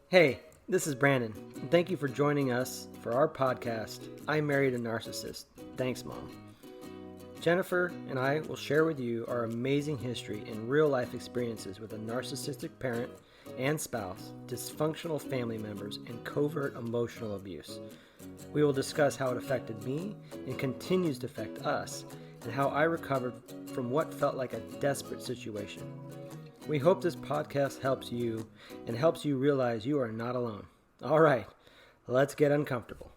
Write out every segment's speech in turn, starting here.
Hey, this is Brandon, and thank you for joining us for our podcast, I Married a Narcissist. Thanks, Mom. Jennifer and I will share with you our amazing history and real-life experiences with a narcissistic parent and spouse, dysfunctional family members, and covert emotional abuse. We will discuss how it affected me and continues to affect us, and how I recovered from what felt like a desperate situation. We hope this podcast helps you and helps you realize you are not alone. All right, let's get uncomfortable.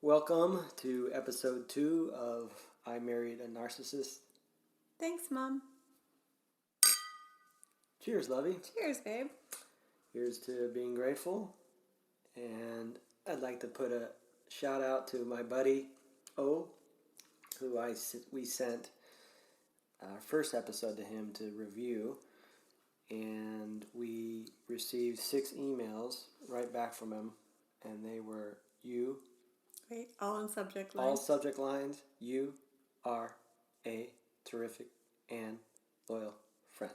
Welcome to episode 2 of I Married a Narcissist. Thanks, Mom. Cheers, Lovey. Cheers, babe. Here's to being grateful. And I'd like to put a shout out to my buddy, O, who we sent our first episode to him to review, and we received 6 emails right back from him, and they were you. Wait, all in subject lines? All subject lines. You are a terrific and loyal friend.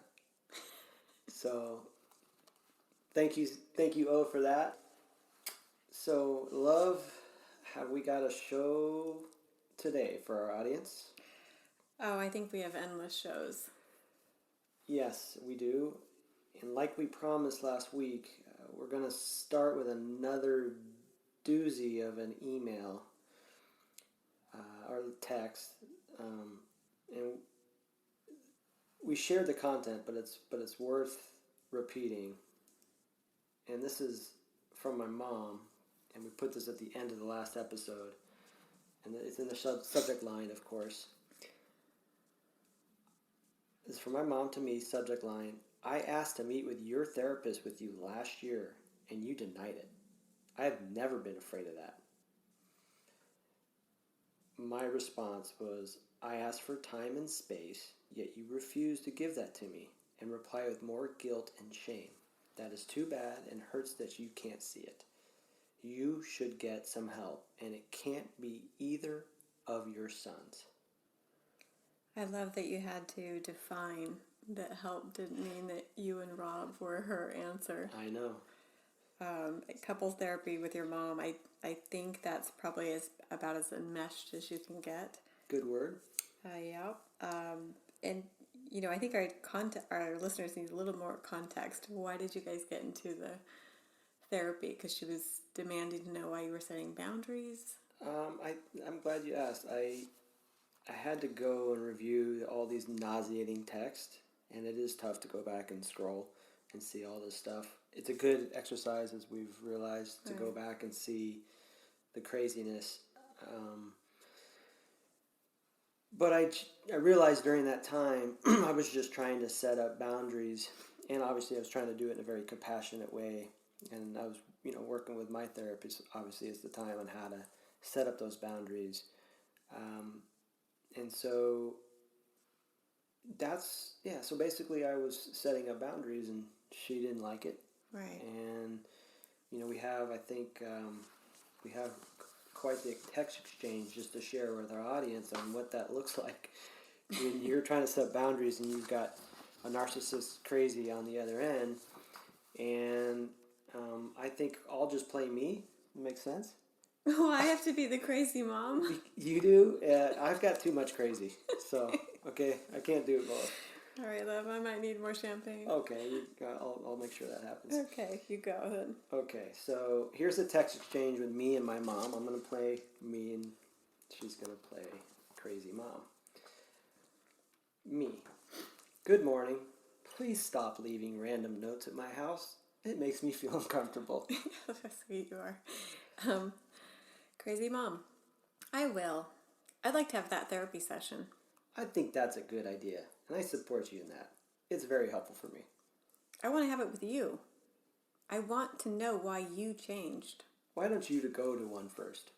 So, thank you, O, for that. So, love, have we got a show today for our audience? Oh, I think we have endless shows. Yes, we do. And like we promised last week, we're going to start with another doozy of an email or text. And we shared the content, but it's worth repeating. And this is from my mom, and we put this at the end of the last episode. And it's in the subject line, of course. This is from my mom to me, subject line. I asked to meet with your therapist with you last year, and you denied it. I have never been afraid of that. My response was, I asked for time and space, yet you refused to give that to me, and reply with more guilt and shame. That is too bad and hurts that you can't see it. You should get some help, and it can't be either of your sons. I love that you had to define that help didn't mean that you and Rob were her answer. I know. Couples therapy with your mom, I think that's probably about as enmeshed as you can get. Good word. Yeah. And, I think our listeners need a little more context. Why did you guys get into the therapy? Because she was demanding to know why you were setting boundaries? I'm glad you asked. I had to go and review all these nauseating texts, and it is tough to go back and scroll and see all this stuff. It's a good exercise, as we've realized, to go back and see the craziness. But I realized during that time, I was just trying to set up boundaries, and obviously I was trying to do it in a very compassionate way. And I was, working with my therapist, obviously, at the time on how to set up those boundaries. And so so basically I was setting up boundaries, and she didn't like it. Right. And, we have quite the text exchange just to share with our audience on what that looks like when you're trying to set boundaries and you've got a narcissist crazy on the other end. And I think I'll just play me. Makes sense? Oh, I have to be the crazy mom? You do? I've got too much crazy. So, okay, I can't do it both. All right, love, I might need more champagne. Okay, I'll make sure that happens. Okay, you go then. Okay, so here's the text exchange with me and my mom. I'm going to play me, and she's going to play crazy mom. Me. Good morning. Please stop leaving random notes at my house. It makes me feel uncomfortable. How sweet you are. Crazy mom. I will. I'd like to have that therapy session. I think that's a good idea, and I support you in that. It's very helpful for me. I want to have it with you. I want to know why you changed. Why don't you go to one first?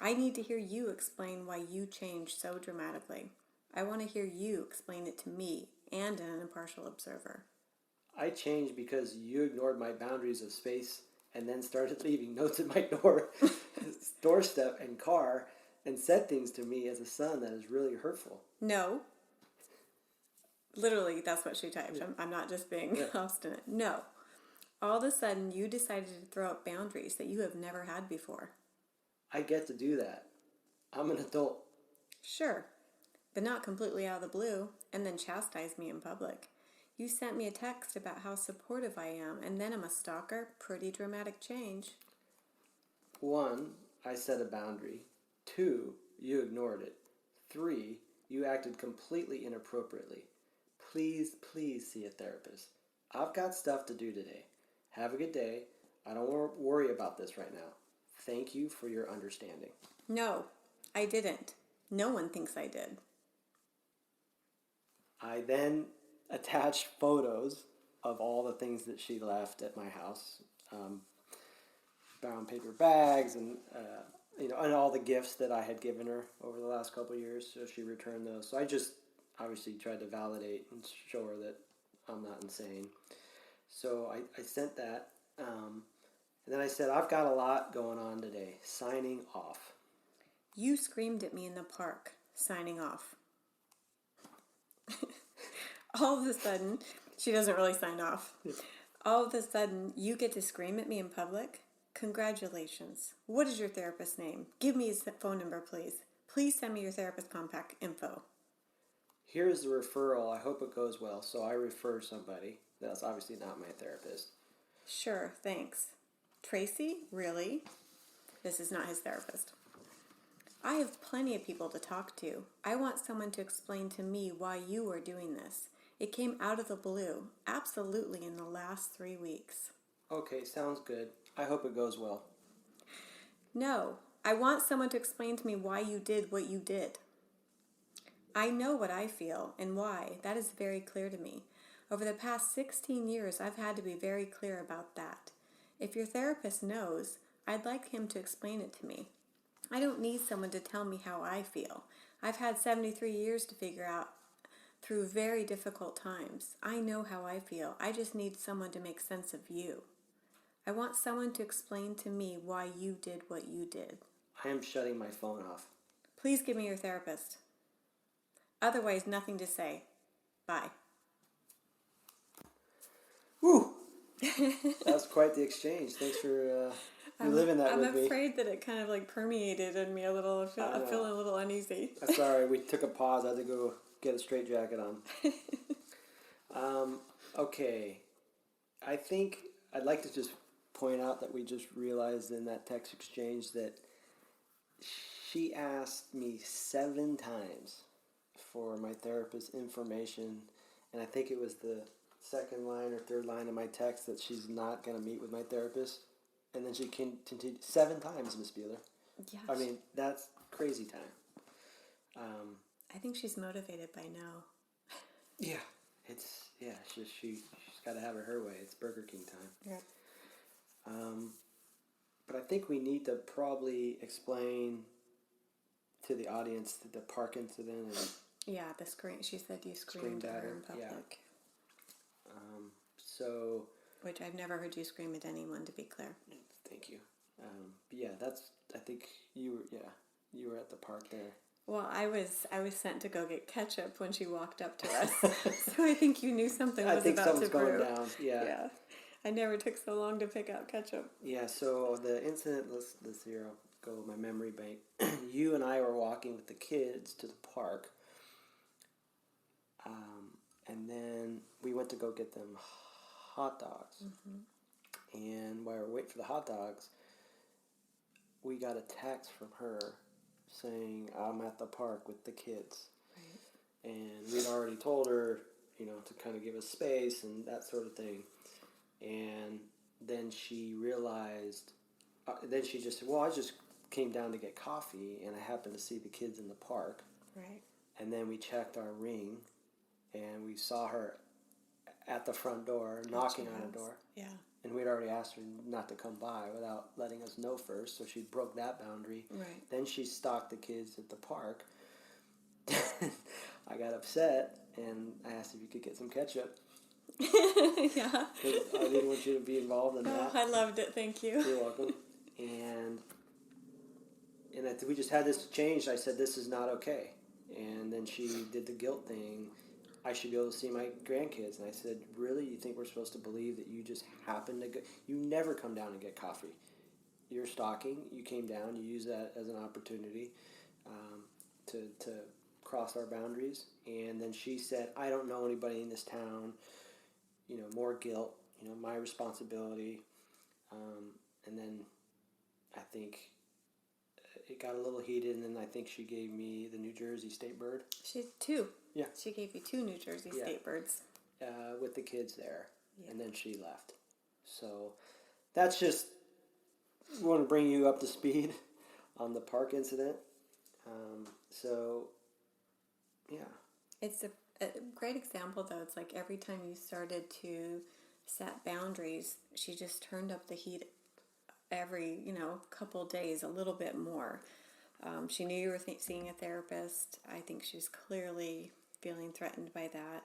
I need to hear you explain why you changed so dramatically. I want to hear you explain it to me and an impartial observer. I changed because you ignored my boundaries of space and then started leaving notes at my doorstep and car, and said things to me as a son that is really hurtful. No. Literally, that's what she typed. I'm not just being obstinate. No. All of a sudden, you decided to throw up boundaries that you have never had before. I get to do that. I'm an adult. Sure, but not completely out of the blue, and then chastise me in public. You sent me a text about how supportive I am, and then I'm a stalker. Pretty dramatic change. 1, I set a boundary. 2, you ignored it. 3, you acted completely inappropriately. Please see a therapist. I've got stuff to do today. Have a good day. I don't want to worry about this right now. Thank you for your understanding. No, I didn't. No one thinks I did. I then attached photos of all the things that she left at my house. Brown paper bags and and all the gifts that I had given her over the last couple of years. So she returned those. So I just obviously tried to validate and show her that I'm not insane. So I sent that. And then I said, I've got a lot going on today. Signing off. You screamed at me in the park, signing off. All of a sudden, she doesn't really sign off. All of a sudden, you get to scream at me in public? Congratulations. What is your therapist's name? Give me his phone number, please. Please send me your therapist contact info. Here's the referral. I hope it goes well. So I refer somebody. That's obviously not my therapist. Sure, thanks. Tracy? Really? This is not his therapist. I have plenty of people to talk to. I want someone to explain to me why you are doing this. It came out of the blue, absolutely in the last 3 weeks. Okay, sounds good. I hope it goes well. No, I want someone to explain to me why you did what you did. I know what I feel and why. That is very clear to me. Over the past 16 years, I've had to be very clear about that. If your therapist knows, I'd like him to explain it to me. I don't need someone to tell me how I feel. I've had 73 years to figure out through very difficult times. I know how I feel. I just need someone to make sense of you. I want someone to explain to me why you did what you did. I am shutting my phone off. Please give me your therapist. Otherwise, nothing to say. Bye. Woo! That's quite the exchange. Thanks for reliving that with me. I'm afraid that it kind of like permeated in me a little. I'm feeling a little uneasy. Sorry, we took a pause. I had to go get a straitjacket on. Okay. I think I'd like to just point out that we just realized in that text exchange that she asked me 7 times for my therapist's information, and I think it was the second line or third line of my text that she's not going to meet with my therapist, and then she continued 7 times, Miss Beeler. Yeah. I mean, that's crazy time. I think she's motivated by no. Yeah, she's got to have it her way. It's Burger King time. Yep. But I think we need to probably explain to the audience the park incident and the scream. She said you screamed at her in public. Yeah. Which I've never heard you scream at anyone, to be clear. Thank you. I think you were at the park there. Well, I was sent to go get ketchup when she walked up to us, so I think you knew something was about to brew. Going down. Yeah. I never took so long to pick out ketchup. Yeah. So the incident. Let's here. I'll go with my memory bank. You and I were walking with the kids to the park, and then we went to go get them hot dogs. Mm-hmm. And while we were waiting for the hot dogs, we got a text from her saying, I'm at the park with the kids. Right. And we'd already told her, to kind of give us space and that sort of thing. And then she realized, then she just said, well, I just came down to get coffee and I happened to see the kids in the park. Right. And then we checked our ring and we saw her at the front door, knocking on the door. Yeah. And we'd already asked her not to come by without letting us know first, so she broke that boundary. Right. Then she stalked the kids at the park. I got upset, and I asked if you could get some ketchup. Yeah. I didn't want you to be involved in that. I loved it, thank you. You're welcome. And we just had this change. I said, this is not okay. And then she did the guilt thing. I should be able to see my grandkids. And I said, really? You think we're supposed to believe that you just happen to go? You never come down and get coffee. You're stalking. You came down. You use that as an opportunity to cross our boundaries. And then she said, I don't know anybody in this town. More guilt. My responsibility. And then I think it got a little heated, and then I think she gave me the New Jersey state bird. She two. Yeah. She gave you 2 New Jersey state birds. With the kids there, and then she left. So that's just want to bring you up to speed on the park incident. It's a great example, though. It's like every time you started to set boundaries, she just turned up the heat every, couple days, a little bit more. She knew you were seeing a therapist. I think she was clearly feeling threatened by that.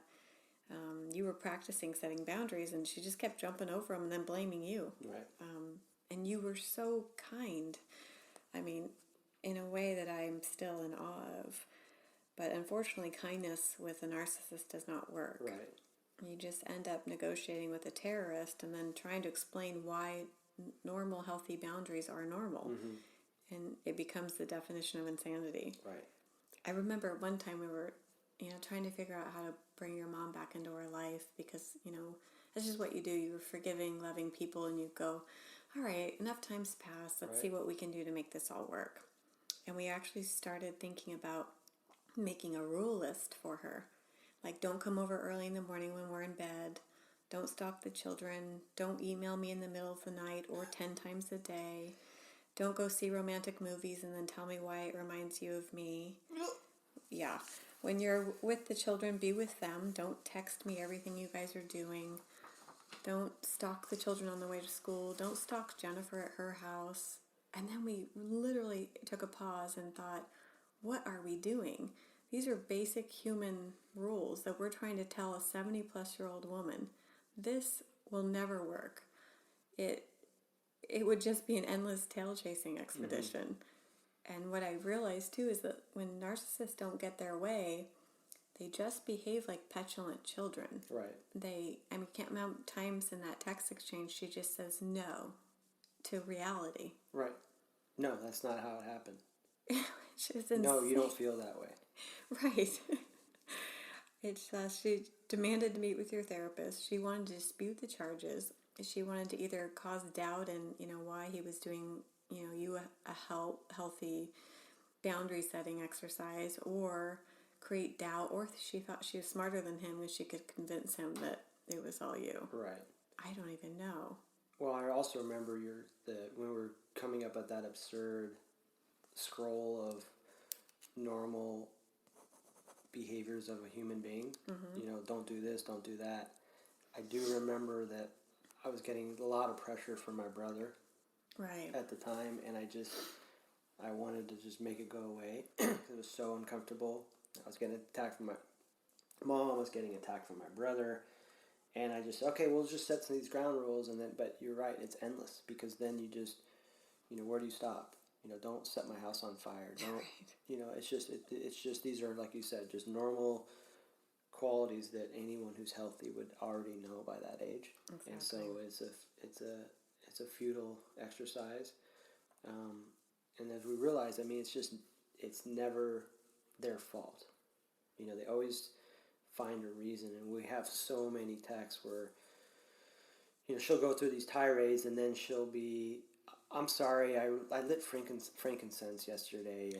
You were practicing setting boundaries, and she just kept jumping over them and then blaming you. Right. And you were so kind. I mean, in a way that I'm still in awe of. But unfortunately, kindness with a narcissist does not work. Right. You just end up negotiating with a terrorist and then trying to explain why normal, healthy boundaries are normal. Mm-hmm. And it becomes the definition of insanity. Right. I remember one time we were, trying to figure out how to bring your mom back into our life because, that's just what you do. You're forgiving, loving people, and you go, all right, enough time's passed. Let's see what we can do to make this all work. And we actually started thinking about making a rule list for her. Like, don't come over early in the morning when we're in bed. Don't stalk the children. Don't email me in the middle of the night or 10 times a day. Don't go see romantic movies and then tell me why it reminds you of me. Yeah. When you're with the children, be with them. Don't text me everything you guys are doing. Don't stalk the children on the way to school. Don't stalk Jennifer at her house. And then we literally took a pause and thought, what are we doing? These are basic human rules that we're trying to tell a 70-plus-year-old woman. This will never work. It would just be an endless tail-chasing expedition. Mm-hmm. And what I realized, too, is that when narcissists don't get their way, they just behave like petulant children. Right. Can't count times in that text exchange she just says no to reality. Right. No, that's not how it happened. No, you don't feel that way. Right. She demanded to meet with your therapist. She wanted to dispute the charges. She wanted to either cause doubt in, why he was doing, you a healthy boundary setting exercise, or create doubt, or she thought she was smarter than him and she could convince him that it was all you. Right. I don't even know. Well, I also remember when we were coming up at that absurd scroll of normal behaviors of a human being. Mm-hmm. Don't do this, don't do that. I do remember that I was getting a lot of pressure from my brother at the time, and I wanted to just make it go away because it was so uncomfortable. I was getting attacked from my mom, I was getting attacked from my brother, and I just, okay, we'll just set some of these ground rules, but you're right, it's endless, because then you just, where do you stop? Don't set my house on fire. Don't, it's just these are, like you said, just normal qualities that anyone who's healthy would already know by that age. Exactly. And so it's a futile exercise. And as we realize, it's never their fault. They always find a reason, and we have so many texts where, she'll go through these tirades, and then she'll be, I'm sorry, I lit frankincense yesterday,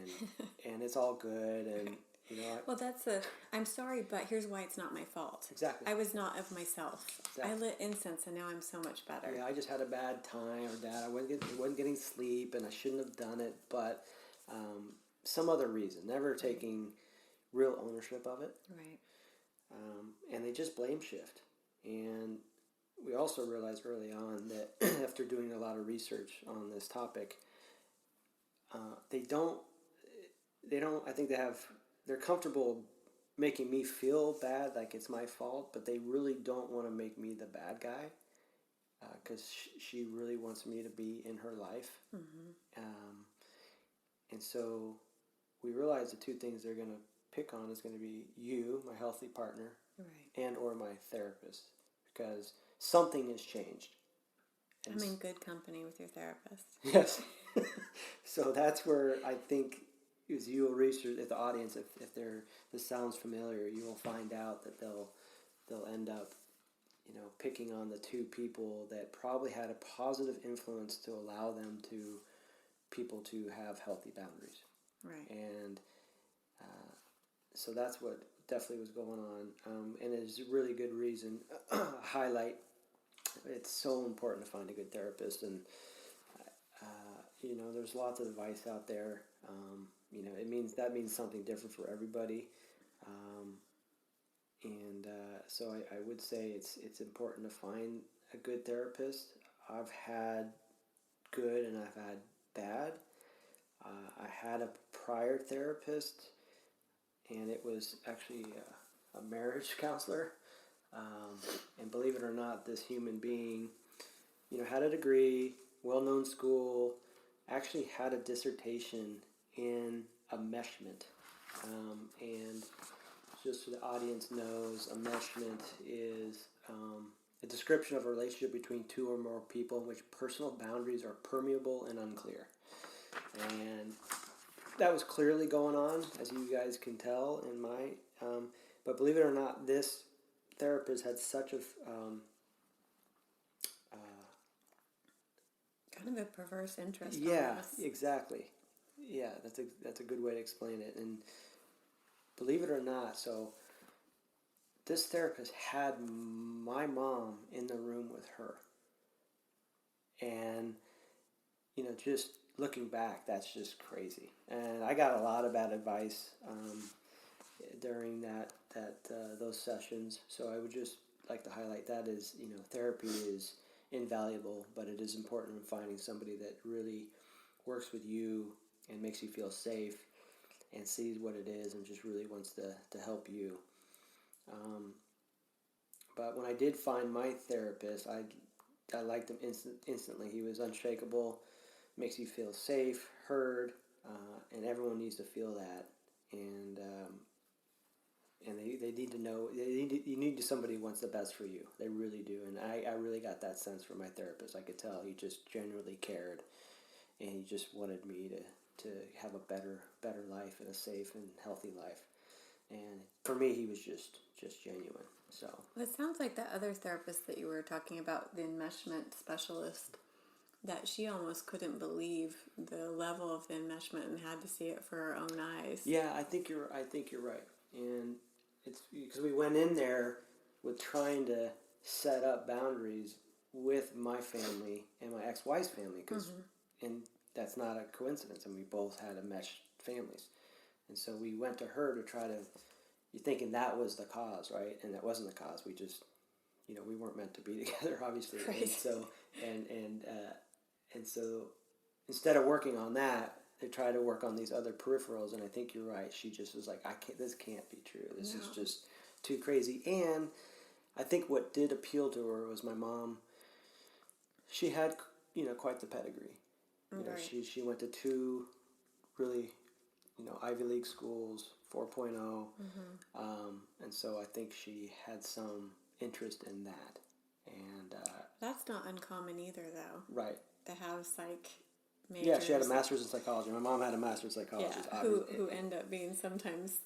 and it's all good, and well, I'm sorry, but here's why it's not my fault. Exactly. I was not of myself. Exactly. I lit incense, and now I'm so much better. Yeah, I just had a bad time, or Dad, I wasn't getting sleep, and I shouldn't have done it, but some other reason. Never taking real ownership of it. Right. And they just blame shift. And we also realized early on that after doing a lot of research on this topic, they're comfortable making me feel bad, like it's my fault, but they really don't want to make me the bad guy, because she really wants me to be in her life. Mm-hmm. And so we realized the two things they're going to pick on is going to be you, my healthy partner, Right. and or my therapist, because something has changed. And I'm in good company with your therapist. yes. So that's where I think, as you will research at the audience, if this sounds familiar, you will find out that they'll end up, picking on the two people that probably had a positive influence to allow them to people to have healthy boundaries. Right. And so that's what definitely was going on, and it's a really good reason. Highlight. It's so important to find a good therapist, and there's lots of advice out there. That means something different for everybody, and so I would say it's important to find a good therapist. I've had good and I've had bad. I had a prior therapist, and it was actually a marriage counselor. And believe it or not, this human being, had a degree, well-known school, actually had a dissertation in enmeshment. And just so the audience knows, enmeshment is a description of a relationship between two or more people in which personal boundaries are permeable and unclear. And that was clearly going on, as you guys can tell in my... but believe it or not, this therapist had such a... kind of a perverse interest. Yeah, exactly. Yeah, that's a good way to explain it. And believe it or not, so this therapist had my mom in the room with her. And, just looking back, that's just crazy. And I got a lot of bad advice during those sessions. So I would just like to highlight that is, therapy is invaluable, but it is important in finding somebody that really works with you and makes you feel safe and sees what it is and just really wants to help you. But when I did find my therapist, I liked him instantly. He was unshakable, makes you feel safe, heard, and everyone needs to feel that. And they need to know, you need somebody who wants the best for you. They really do. And I really got that sense from my therapist. I could tell he just genuinely cared, and he just wanted me to have a better life and a safe and healthy life. And for me, he was just genuine. So well, it sounds like that other therapist that you were talking about, the enmeshment specialist, that she almost couldn't believe the level of the enmeshment and had to see it for her own eyes. Yeah, I think you're right. And it's because we went in there with trying to set up boundaries with my family and my ex-wife's family, and that's not a coincidence. And we both had enmeshed families, and so we went to her to try to. You're thinking that was the cause, right? And that wasn't the cause. We just, we weren't meant to be together, obviously. Right. And so, and so, instead of working on that, they try to work on these other peripherals. And I think you're right. She just was like, this can't be true. This is just too crazy. And I think what did appeal to her was my mom. She had, quite the pedigree. Right. She went to two really, Ivy League schools, 4.0. And so I think she had some interest in that. And that's not uncommon either, though. Right. To have psych majors. Yeah, she had a master's in psychology. My mom had a master's in psychology. Yeah, who end up being sometimes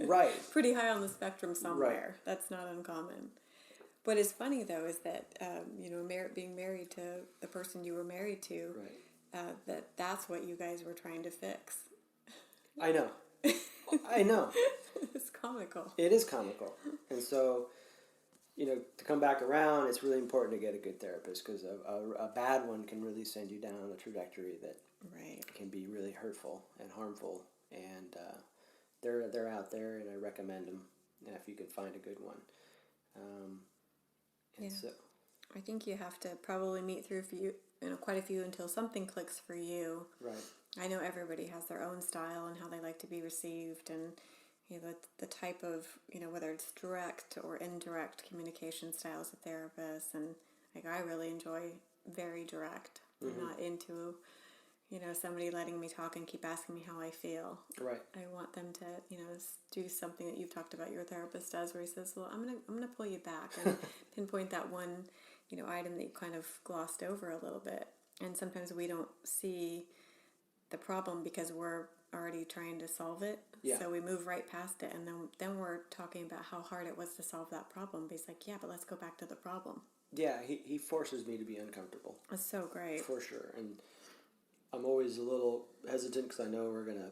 right. pretty high on the spectrum somewhere. Right. That's not uncommon. What is funny, though, is that, being married to the person you were married to, right. that's what you guys were trying to fix. I know. I know. It's comical. It is comical. And so, to come back around, it's really important to get a good therapist, because a bad one can really send you down a trajectory that can be really hurtful and harmful. And they're out there, and I recommend them if you can find a good one. So I think you have to probably meet through quite a few until something clicks for you. Right. I know everybody has their own style and how they like to be received, and the type of whether it's direct or indirect communication styles of therapists. And I really enjoy very direct. I'm not into somebody letting me talk and keep asking me how I feel. Right. I want them to, do something that you've talked about your therapist does, where he says, well, I'm gonna pull you back and pinpoint that one, item that you kind of glossed over a little bit. And sometimes we don't see the problem because we're already trying to solve it. Yeah. So we move right past it, and then we're talking about how hard it was to solve that problem. But he's like, yeah, but let's go back to the problem. Yeah, he forces me to be uncomfortable. That's so great. For sure. And I'm always a little hesitant because I know we're going to,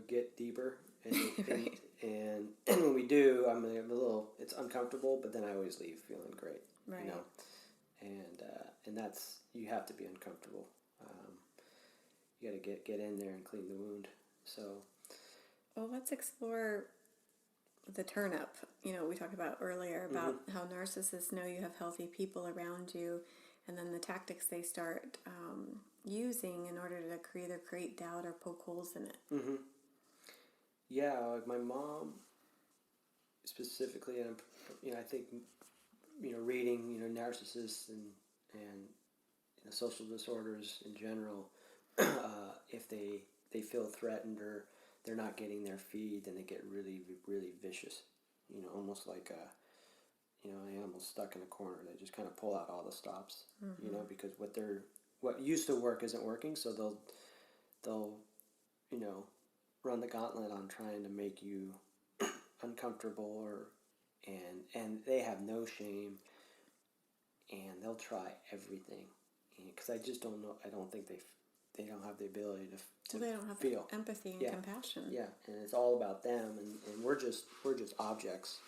get deeper. And, Right. and when we do, I'm a little, it's uncomfortable, but then I always leave feeling great. Right. And that's, you have to be uncomfortable. You got to get in there and clean the wound. So. Well, let's explore the turn-up. We talked about earlier about how narcissists know you have healthy people around you, and then the tactics they start using in order to either create doubt or poke holes in it. Mm-hmm. Yeah, like my mom specifically, and I think reading narcissists and social disorders in general, if they feel threatened or they're not getting their feed, then they get really, really vicious. Almost like an animal stuck in a corner. They just kind of pull out all the stops. Because what used to work isn't working, so they'll run the gauntlet on trying to make you uncomfortable and they have no shame, and they'll try everything. Because I just don't know. I don't think they don't have the ability to they don't have feel empathy and compassion. Yeah, and it's all about them, and we're just objects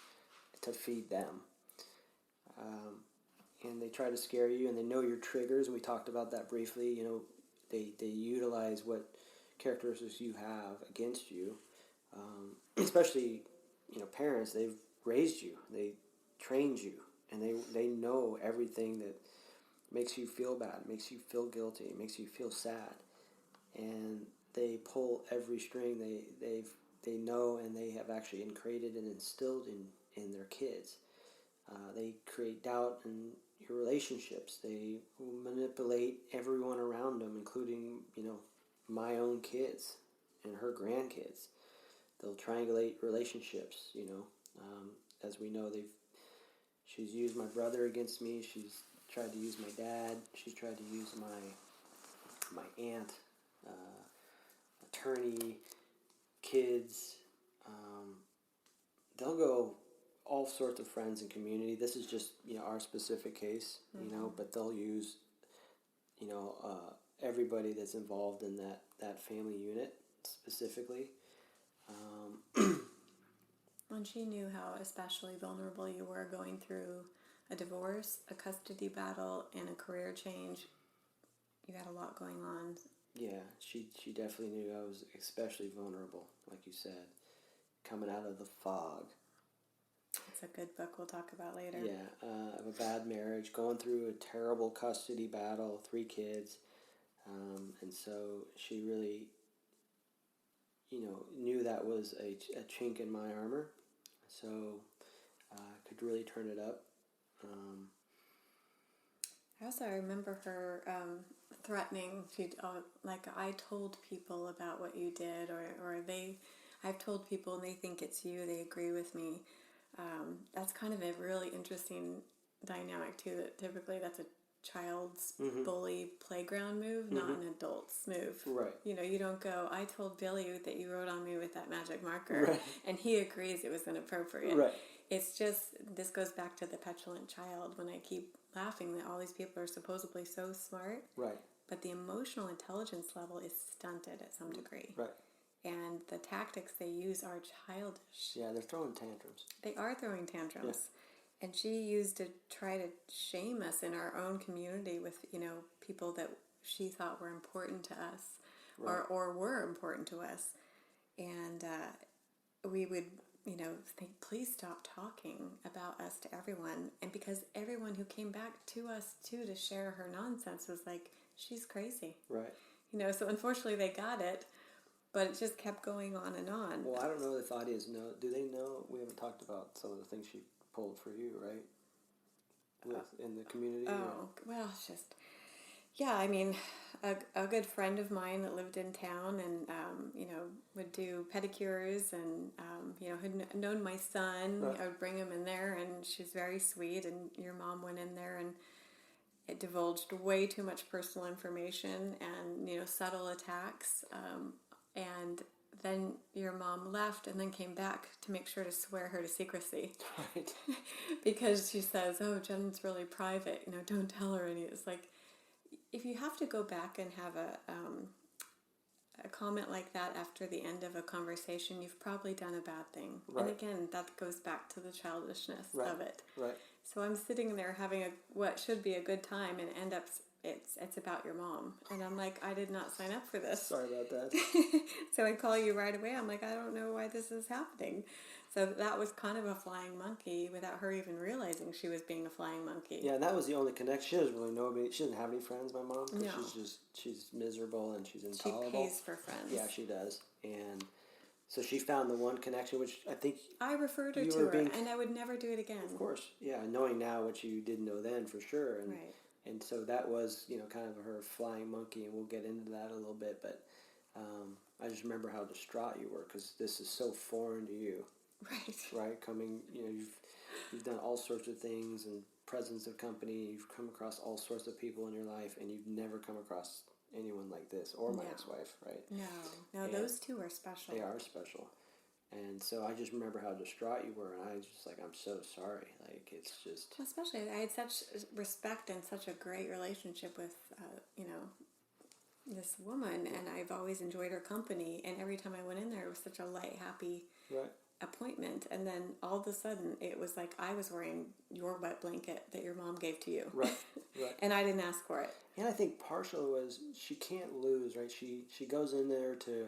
to feed them. And they try to scare you, and they know your triggers, and we talked about that briefly. They utilize what characteristics you have against you, especially parents. They've raised you, they trained you, and they know everything that makes you feel bad, makes you feel guilty, makes you feel sad, and they pull every string they know, and they have actually created and instilled in their kids. They create doubt in your relationships. They manipulate everyone around them, including my own kids and her grandkids. They'll triangulate relationships. As we know, she's used my brother against me. She's tried to use my dad. She's tried to use my aunt, attorney, kids. They'll go all sorts of friends and community. This is just our specific case, but they'll use everybody that's involved in that family unit specifically. And she knew how especially vulnerable you were going through a divorce, a custody battle, and a career change. You had a lot going on. Yeah, she definitely knew I was especially vulnerable, like you said, coming out of the fog. It's a good book we'll talk about later. Yeah, of a bad marriage, going through a terrible custody battle, 3 kids, and so she really, knew that was a chink in my armor, so could really turn it up. I remember her threatening. I told people about what you did, or I've told people and they think it's you. They agree with me. That's kind of a really interesting dynamic too. That typically that's a child's bully playground move, not an adult's move. Right. You don't go, I told Billy that you wrote on me with that magic marker, right. and he agrees it was inappropriate. Right. It's just, this goes back to the petulant child when I keep laughing that all these people are supposedly so smart. Right. But the emotional intelligence level is stunted at some degree. Right. And the tactics they use are childish. Yeah, they're throwing tantrums. They are throwing tantrums. Yeah. And she used to try to shame us in our own community with, people that she thought were important to us, right. or were important to us. And we would, think, please stop talking about us to everyone. And because everyone who came back to us, too, to share her nonsense was like, she's crazy. Right. So unfortunately they got it, but it just kept going on and on. Well, I don't know if the audience know. Do they know? We haven't talked about some of the things she pulled for you, right? In the community? Oh, well, it's just, Yeah, I mean, a good friend of mine that lived in town and, would do pedicures and, had known my son. Right. I would bring him in there and she was very sweet. And your mom went in there and it divulged way too much personal information and, subtle attacks. And then your mom left and then came back to make sure to swear her to secrecy. Right. Because she says, oh, Jen's really private, don't tell her any. It's like, if you have to go back and have a comment like that after the end of a conversation, you've probably done a bad thing. Right. And again, that goes back to the childishness Right. of it. Right. So I'm sitting there having what should be a good time, and end up it's about your mom, and I'm like, I did not sign up for this. Sorry about that. So I call you right away. I'm like, I don't know why this is happening. So that was kind of a flying monkey without her even realizing she was being a flying monkey. Yeah, and that was the only connection. She doesn't really know me. She doesn't have any friends, my mom. No. She's miserable and she's intolerable. She pays for friends. Yeah, she does. And so she found the one connection, which I think I referred her to her, and I would never do it again. Of course. Yeah, knowing now what you didn't know then for sure. And, right. And so that was, kind of her flying monkey, and we'll get into that a little bit. But I just remember how distraught you were because this is so foreign to you. Right. Right? Coming, you've done all sorts of things and presence of company. You've come across all sorts of people in your life, and you've never come across anyone like this or my ex-wife, right? No, and those two are special. They are special. And so I just remember how distraught you were, and I was just like, I'm so sorry. Like, it's just... Especially, I had such respect and such a great relationship with, this woman, and I've always enjoyed her company, and every time I went in there, it was such a light, happy appointment, and then all of a sudden, it was like I was wearing your wet blanket that your mom gave to you. Right. And I didn't ask for it. And I think partially was she can't lose, right? She goes in there to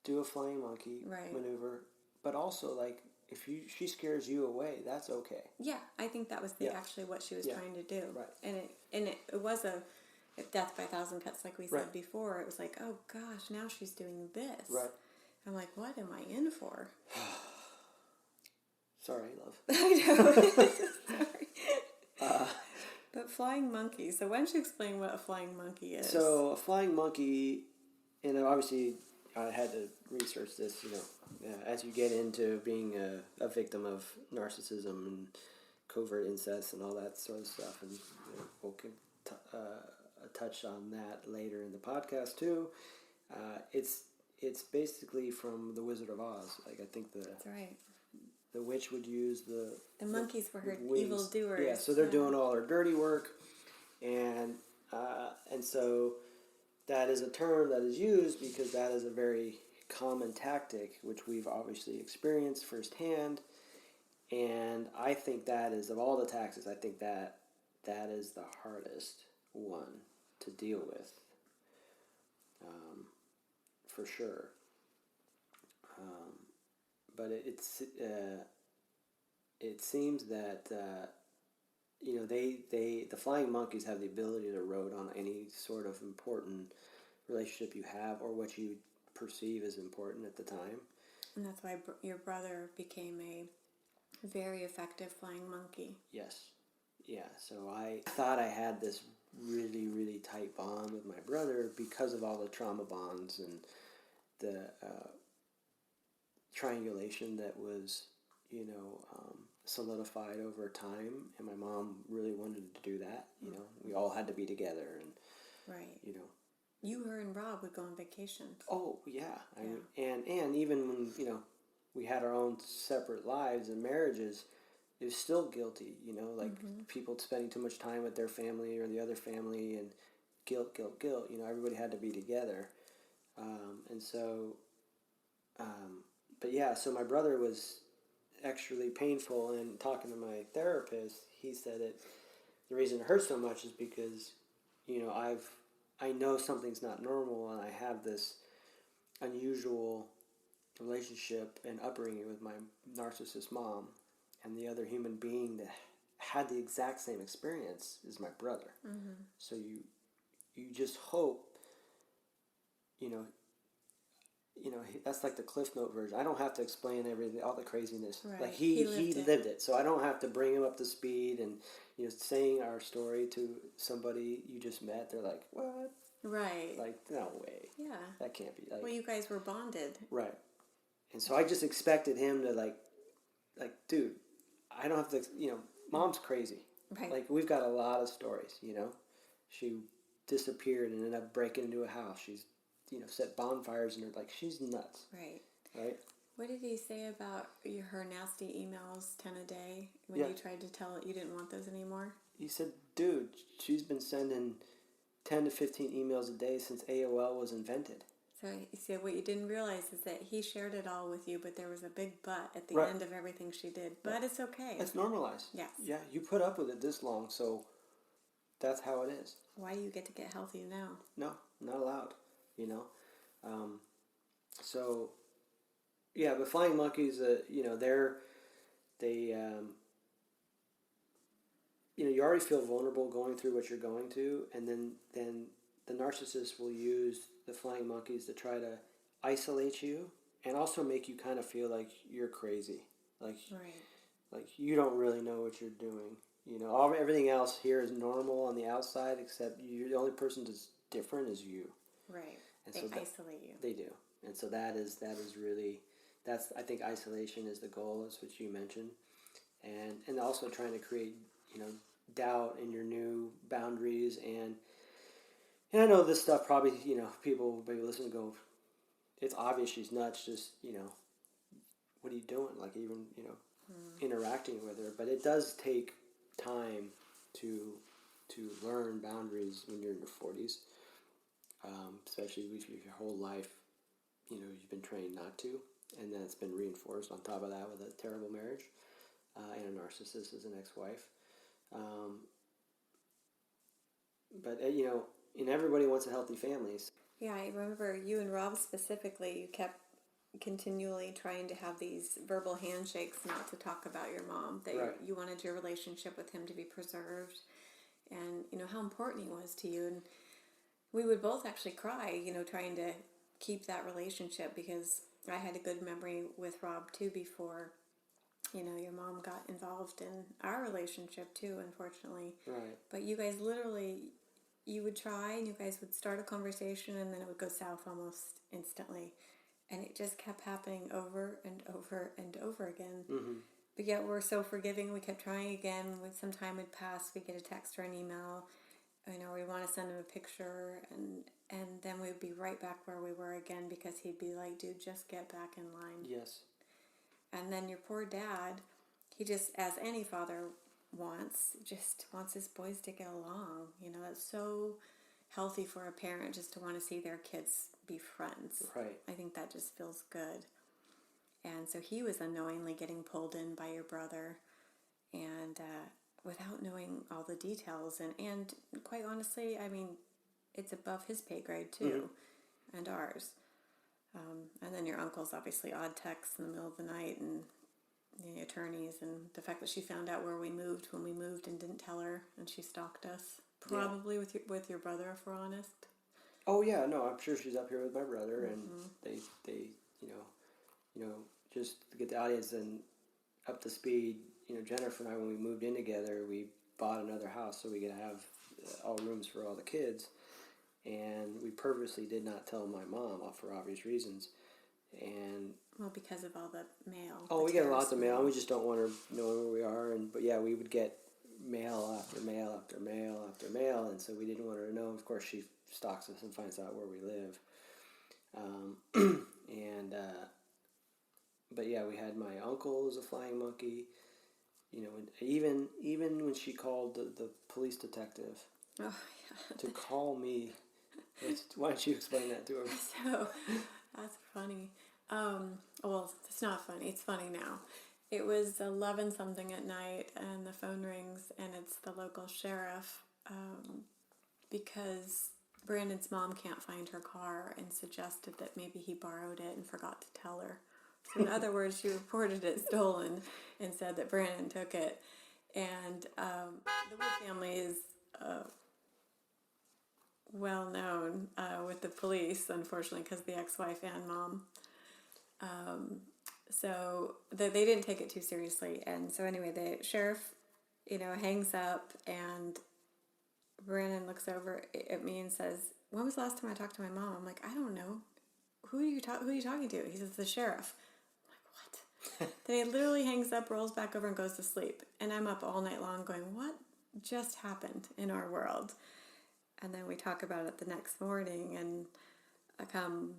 do a flying monkey maneuver, but also, like, if she scares you away, that's okay. Yeah, I think that was actually what she was trying to do. Right. And it was a death by a thousand cuts, like we said before. It was like, oh gosh, now she's doing this. Right. I'm like, what am I in for? Sorry, love. I know. Sorry. But flying monkey. So why don't you explain what a flying monkey is? So a flying monkey, and obviously I had to research this, as you get into being a victim of narcissism and covert incest and all that sort of stuff, and we'll touch on that later in the podcast too. It's basically from The Wizard of Oz. Like, I think that's right. The witch would use the monkeys were her wings. evil doers. Yeah, so they're doing all her dirty work, and so that is a term that is used because that is a very common tactic, which we've obviously experienced firsthand. And I think that is, of all the tactics, I think that is the hardest one to deal with, for sure. But it seems that the flying monkeys have the ability to erode on any sort of important relationship you have or what you perceive as important at the time. And that's why your brother became a very effective flying monkey. Yes. Yeah, so I thought I had this really, really tight bond with my brother because of all the trauma bonds and the triangulation that was, solidified over time. And my mom really wanted to do that. We all had to be together. And, right. You, her, and Rob would go on vacation. Oh, yeah. And even when, we had our own separate lives and marriages, it was still guilty, people spending too much time with their family or the other family, and guilt. Everybody had to be together. But yeah, so my brother was extremely painful, and talking to my therapist, he said that the reason it hurts so much is because, I know something's not normal, and I have this unusual relationship and upbringing with my narcissist mom, and the other human being that had the exact same experience is my brother. Mm-hmm. So you just hope, that's like the Cliff Note version. I don't have to explain everything, all the craziness. Right. Like he He lived it, so I don't have to bring him up to speed. And saying our story to somebody you just met, they're like, "What? Right. Like, no way. Yeah. That can't be." Like, Well, you guys were bonded. right. And so I just expected him to dude, I don't have to. Mom's crazy. Right. Like we've got a lot of stories. She disappeared and ended up breaking into a house. She's set bonfires in her. Like she's nuts. Right. Right. What did he say about her nasty emails, 10 a day, when Yeah. you tried to tell it you didn't want those anymore? He said, dude, she's been sending 10 to 15 emails a day since AOL was invented. So he said what you didn't realize is that he shared it all with you, but there was a big but at the Right. end of everything she did. But it's okay. It's normalized. Yes. Yeah, you put up with it this long, so that's how it is. Why do you get to get healthy now? No, not allowed. So, yeah, but flying monkeys, you already feel vulnerable going through what you're going to, and then the narcissist will use the flying monkeys to try to isolate you and also make you kind of feel like you're crazy, like you don't really know what you're doing. Everything else here is normal on the outside, except you're the only person that's different is you. Right. And they so isolate you. They do, and so that is really, I think isolation is the goal, is what you mentioned, and also trying to create doubt in your new boundaries. And I know this stuff probably people will maybe listen and go, it's obvious she's nuts, just what are you doing, like even interacting with her. But it does take time to learn boundaries when you're in your 40s, especially if your whole life you've been trained not to, and then it's been reinforced on top of that with a terrible marriage and a narcissist as an ex-wife. But and everybody wants a healthy family. Yeah, I remember you and Rob specifically, you kept continually trying to have these verbal handshakes not to talk about your mom, that Right. you wanted your relationship with him to be preserved, and how important he was to you. And we would both actually cry, trying to keep that relationship, because I had a good memory with Rob too before your mom got involved in our relationship too, unfortunately. Right. But you guys literally, you would try and you guys would start a conversation and then it would go south almost instantly. And it just kept happening over and over and over again. Mm-hmm. But yet we're so forgiving. We kept trying again. When some time had passed, we'd get a text or an email. We want to send him a picture, and then we'd be right back where we were again, because he'd be like, dude, just get back in line. Yes. And then your poor dad, he just, as any father just wants his boys to get along. That's so healthy for a parent, just to want to see their kids be friends. Right. I think that just feels good. And so he was unknowingly getting pulled in by your brother, and without knowing all the details. And quite honestly, I mean, it's above his pay grade too, and ours. And then your uncle's obviously odd texts in the middle of the night, and the attorneys, and the fact that she found out where we moved when we moved and didn't tell her, and she stalked us. Probably with your brother, if we're honest. Oh yeah, no, I'm sure she's up here with my brother, and they just to get the audience and up to speed. Jennifer and I, when we moved in together, we bought another house so we could have all rooms for all the kids, and we purposely did not tell my mom, for obvious reasons. And because of all the mail. Oh, we get lots of mail, and we just don't want her knowing where we are. But yeah, we would get mail after mail after mail after mail, and so we didn't want her to know. Of course, she stalks us and finds out where we live. But yeah, we had my uncle as a flying monkey. Even when she called the police detective to call me. Why don't you explain that to her? So, that's funny. Well, it's not funny. It's funny now. It was 11 something at night, and the phone rings, and it's the local sheriff, because Brandon's mom can't find her car, and suggested that maybe he borrowed it and forgot to tell her. So in other words, she reported it stolen and said that Brandon took it. And the Wood family is well known with the police, unfortunately, because the ex-wife and mom. So they didn't take it too seriously. And so anyway, the sheriff, hangs up, and Brandon looks over at me and says, "When was the last time I talked to my mom?" I'm like, "I don't know. Who are you talking to?" He says, "The sheriff." I'm like, "What?" Then he literally hangs up, rolls back over, and goes to sleep. And I'm up all night long going, "What just happened in our world?" And then we talk about it the next morning, and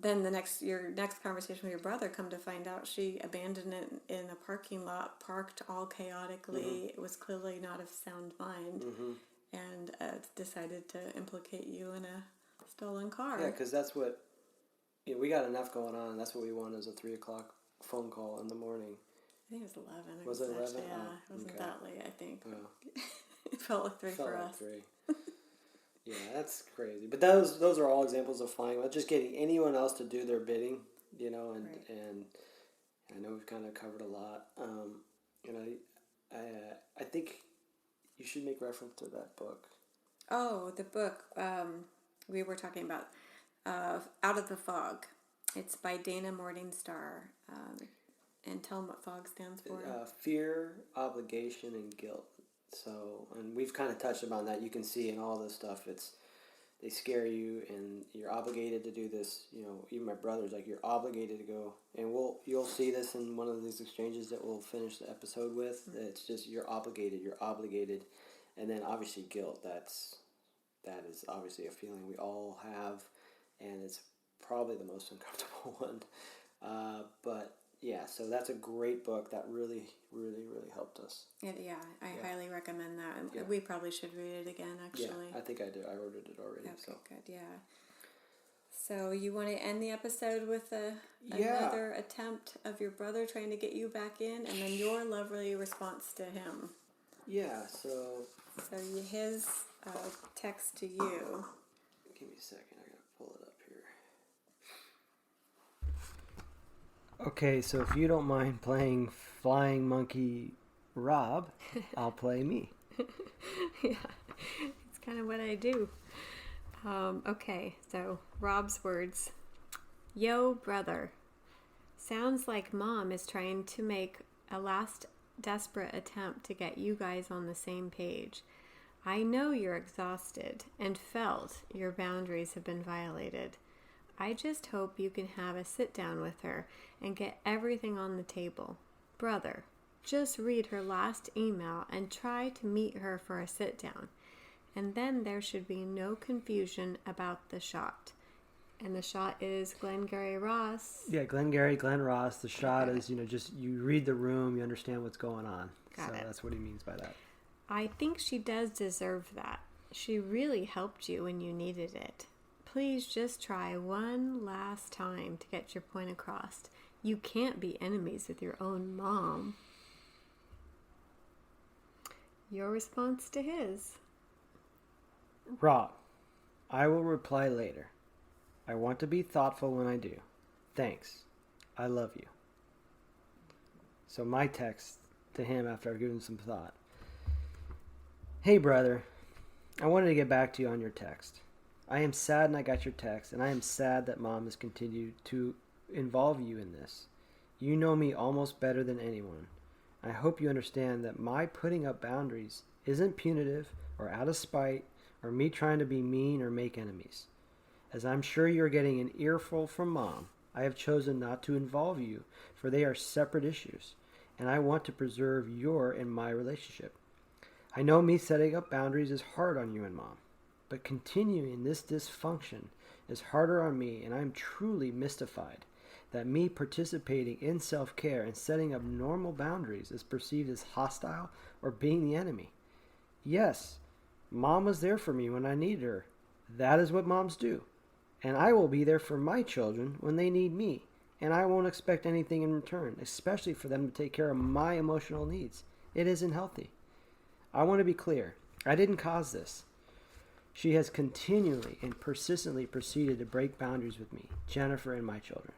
then your next conversation with your brother, come to find out she abandoned it in a parking lot, parked all chaotically. Mm-hmm. It was clearly not of sound mind, mm-hmm. and decided to implicate you in a stolen car. Yeah, because that's what, we got enough going on. That's what we want is a 3 o'clock phone call in the morning. I think it was 11. Was it 11? Yeah, it wasn't that late, I think. Oh. It felt like 3 for us. 3. Yeah, that's crazy. But those are all examples of flying. Just getting anyone else to do their bidding, and right. And I know we've kind of covered a lot. I think you should make reference to that book. Oh, the book we were talking about, Out of the Fog. It's by Dana Morningstar. And tell them what FOG stands for. Fear, obligation, and guilt. So, and we've kind of touched upon that. You can see in all this stuff, they scare you, and you're obligated to do this. Even my brother's like, you're obligated to go, and you'll see this in one of these exchanges that we'll finish the episode with. Mm-hmm. It's just you're obligated, and then obviously guilt. That is obviously a feeling we all have, and it's probably the most uncomfortable one. But yeah, so that's a great book that really, really, really helped us. Yeah, I highly recommend that. Yeah. We probably should read it again, actually. Yeah, I think I did. I ordered it already. Okay, so. Good, yeah. So you want to end the episode with another attempt of your brother trying to get you back in, and then your lovely response to him. Yeah, so his text to you. Give me a second. I got to pull it up here. Okay, so if you don't mind playing Flying Monkey Rob, I'll play me. Yeah, it's kind of what I do. Okay, so Rob's words. Yo, brother. Sounds like Mom is trying to make a last desperate attempt to get you guys on the same page. I know you're exhausted and felt your boundaries have been violated. I just hope you can have a sit down with her and get everything on the table. Brother, just read her last email and try to meet her for a sit down. And then there should be no confusion about the shot. And the shot is Glengarry Ross. Yeah, Glengarry, Glen Ross. The shot is, just you read the room, you understand what's going on. Got it. That's what he means by that. I think she does deserve that. She really helped you when you needed it. Please just try one last time to get your point across. You can't be enemies with your own mom. Your response to his. Rob, I will reply later. I want to be thoughtful when I do. Thanks. I love you. So my text to him after I've given some thought. Hey brother, I wanted to get back to you on your text. I am saddened I got your text, and I am sad that Mom has continued to involve you in this. You know me almost better than anyone. I hope you understand that my putting up boundaries isn't punitive or out of spite or me trying to be mean or make enemies. As I'm sure you're getting an earful from Mom, I have chosen not to involve you, for they are separate issues, and I want to preserve your and my relationship. I know me setting up boundaries is hard on you and Mom. But continuing this dysfunction is harder on me, and I'm truly mystified that me participating in self-care and setting up normal boundaries is perceived as hostile or being the enemy. Yes, Mom was there for me when I needed her. That is what moms do. And I will be there for my children when they need me, and I won't expect anything in return, especially for them to take care of my emotional needs. It isn't healthy. I want to be clear. I didn't cause this. She has continually and persistently proceeded to break boundaries with me, Jennifer, and my children.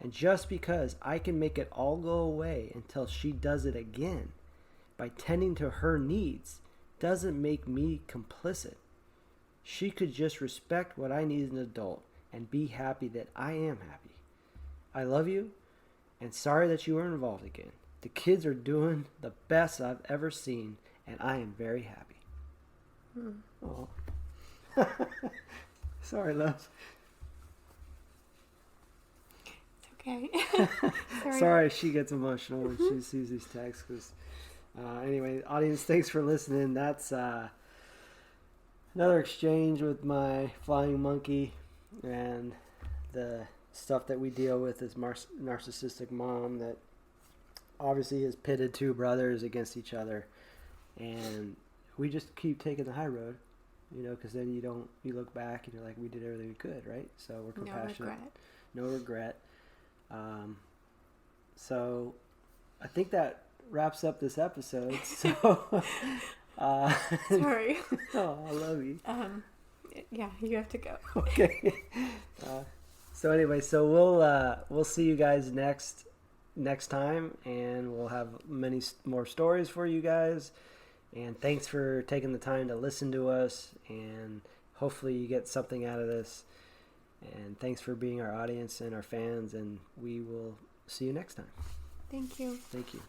And just because I can make it all go away until she does it again by tending to her needs doesn't make me complicit. She could just respect what I need as an adult and be happy that I am happy. I love you, and sorry that you were involved again. The kids are doing the best I've ever seen, and I am very happy. Oh. Sorry, love. It's okay. Sorry she gets emotional when she sees these texts. Cause, anyway, audience, thanks for listening. That's another exchange with my flying monkey and the stuff that we deal with as narcissistic mom that obviously has pitted two brothers against each other, and we just keep taking the high road, because then you look back and you're like, we did everything we could, right? So we're compassionate, no regret. So I think that wraps up this episode. So sorry. Oh, I love you. Yeah, you have to go. Okay. So anyway, so we'll see you guys next time, and we'll have many more stories for you guys. And thanks for taking the time to listen to us, and hopefully you get something out of this. And thanks for being our audience and our fans, and we will see you next time. Thank you. Thank you.